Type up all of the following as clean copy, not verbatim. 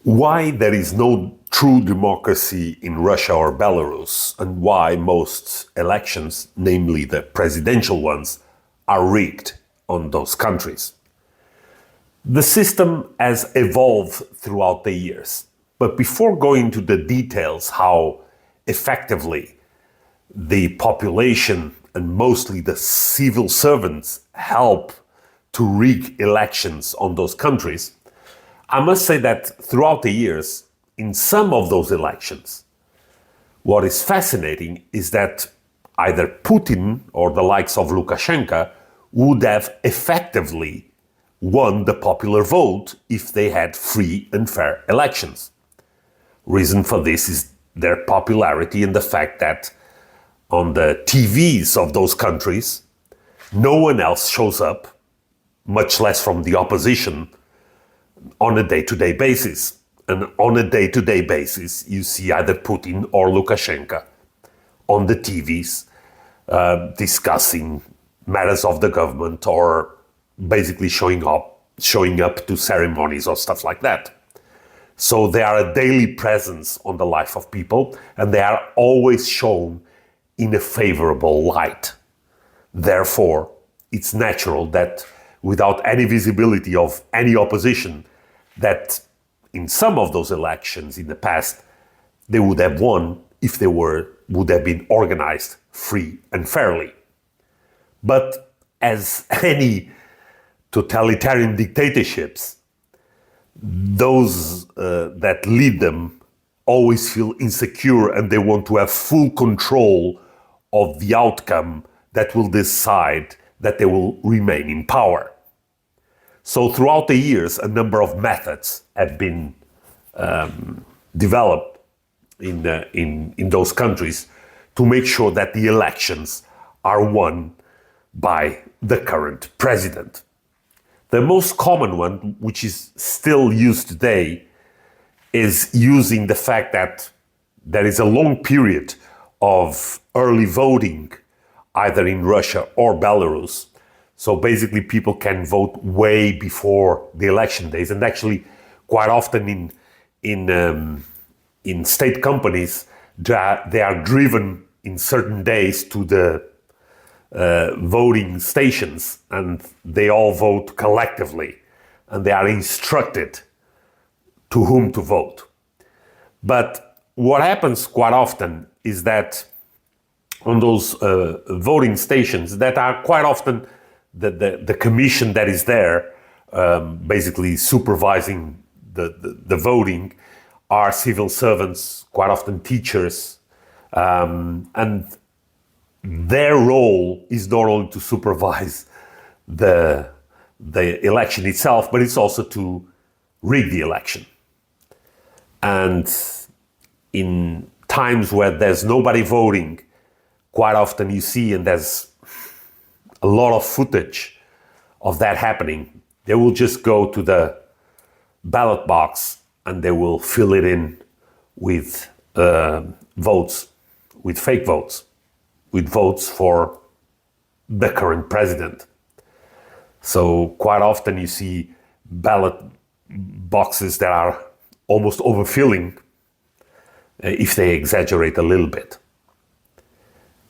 Why there is no true democracy in Russia or Belarus, and why most elections, namely the presidential ones, are rigged on those countries. The system has evolved throughout the years, but before going into the details how effectively the population and mostly the civil servants help to rig elections on those countries, I must say that throughout the years, in some of those elections, what is fascinating is that either Putin or the likes of Lukashenko would have effectively won the popular vote if they had free and fair elections. Reason for this is their popularity and the fact that on the TVs of those countries, no one else shows up, much less from the opposition, on a day-to-day basis. And on a day-to-day basis, you see either Putin or Lukashenko on the TVs discussing matters of the government or basically showing up to ceremonies or stuff like that. So they are a daily presence on the life of people, and they are always shown in a favorable light. Therefore, it's natural that without any visibility of any opposition, that in some of those elections in the past, they would have won if they would have been organized free and fairly. But as any totalitarian dictatorships, those that lead them always feel insecure and they want to have full control of the outcome that will decide that they will remain in power. So throughout the years, a number of methods have been developed in those countries to make sure that the elections are won by the current president. The most common one, which is still used today, is using the fact that there is a long period of early voting, either in Russia or Belarus. So basically people can vote way before the election days. And actually quite often in state companies, they are driven in certain days to the voting stations, and they all vote collectively, and they are instructed to whom to vote. But what happens quite often is that on those voting stations, that are quite often the commission that is there, basically supervising the voting, are civil servants, quite often teachers, and their role is not only to supervise the election itself, but it's also to rig the election. And in times where there's nobody voting, quite often you see, and there's a lot of footage of that happening, they will just go to the ballot box and they will fill it in with votes, with fake votes, with votes for the current president. So quite often you see ballot boxes that are almost overfilling if they exaggerate a little bit.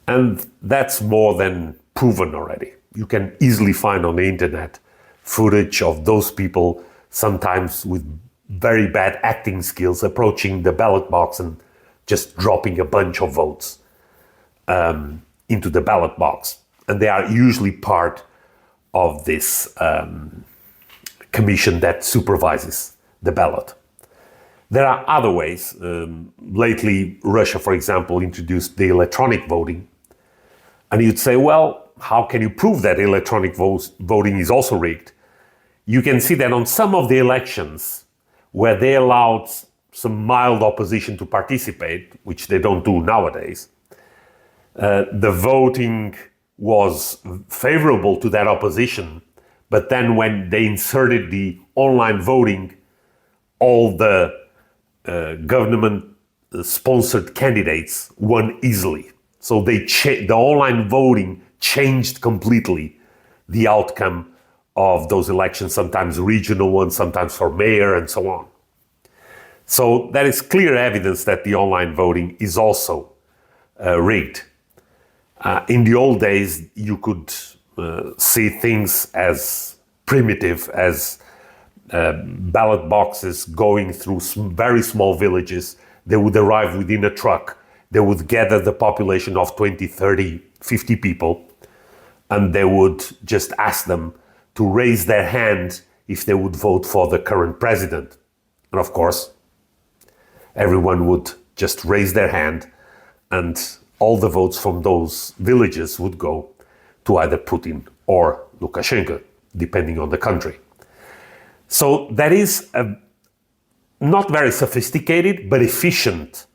And that's more than proven already. You can easily find on the internet footage of those people, sometimes with very bad acting skills, approaching the ballot box and just dropping a bunch of votes into the ballot box. And they are usually part of this commission that supervises the ballot. There are other ways. Lately, Russia, for example, introduced the electronic voting. And you'd say, well, how can you prove that electronic voting is also rigged? You can see that on some of the elections where they allowed some mild opposition to participate, which they don't do nowadays, the voting was favorable to that opposition. But then when they inserted the online voting, all the government-sponsored candidates won easily. So the online voting changed completely the outcome of those elections, sometimes regional ones, sometimes for mayor and so on. So that is clear evidence that the online voting is also rigged. In the old days, you could see things as primitive as ballot boxes going through very small villages. They would arrive within a truck. They would gather the population of 20, 30, 50 people, and they would just ask them to raise their hand if they would vote for the current president. And of course, everyone would just raise their hand, and all the votes from those villages would go to either Putin or Lukashenko, depending on the country. So that is a not very sophisticated but efficient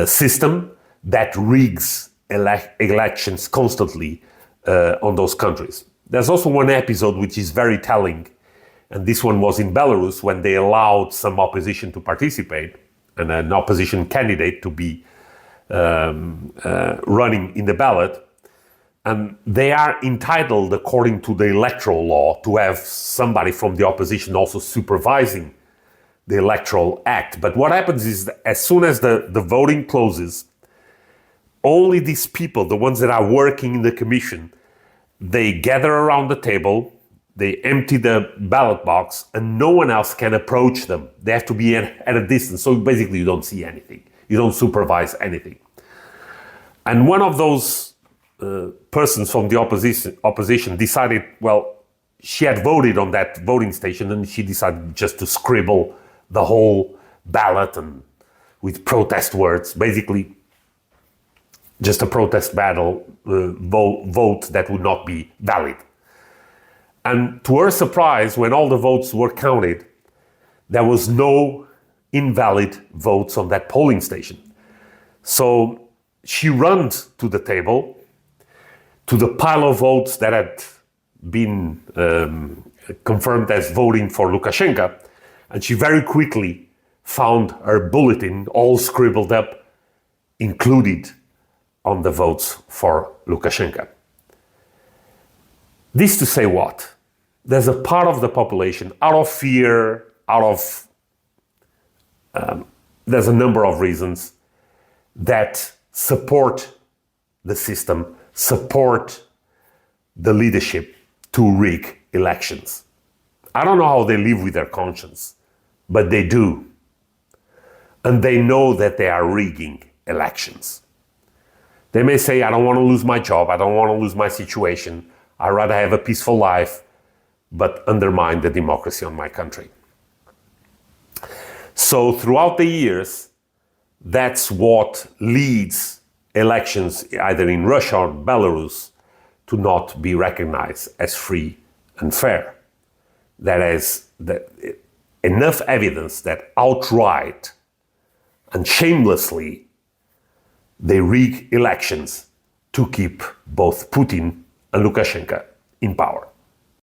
system that rigs elections constantly on those countries. There's also one episode which is very telling, and this one was in Belarus when they allowed some opposition to participate and an opposition candidate to be running in the ballot. And they are entitled, according to the electoral law, to have somebody from the opposition also supervising the electoral act. But what happens is that as soon as the voting closes, only these people, the ones that are working in the commission, they gather around the table, they empty the ballot box, and no one else can approach them. They have to be at a distance. So basically you don't see anything. You don't supervise anything. And one of those persons from the opposition decided, well, she had voted on that voting station and she decided just to scribble the whole ballot and with protest words, basically just a protest battle vote that would not be valid. And to her surprise, when all the votes were counted, there was no invalid votes on that polling station. So she ran to the table, to the pile of votes that had been confirmed as voting for Lukashenko, and she very quickly found her bulletin all scribbled up, included on the votes for Lukashenko. This to say what? There's a part of the population, out of fear, there's a number of reasons, that support the system, support the leadership to rig elections. I don't know how they live with their conscience, but they do. And they know that they are rigging elections. They may say, I don't want to lose my job, I don't want to lose my situation, I'd rather have a peaceful life, but undermine the democracy of my country. So throughout the years, that's what leads elections, either in Russia or Belarus, to not be recognized as free and fair. That is enough evidence that outright and shamelessly they rig elections to keep both Putin and Lukashenko in power.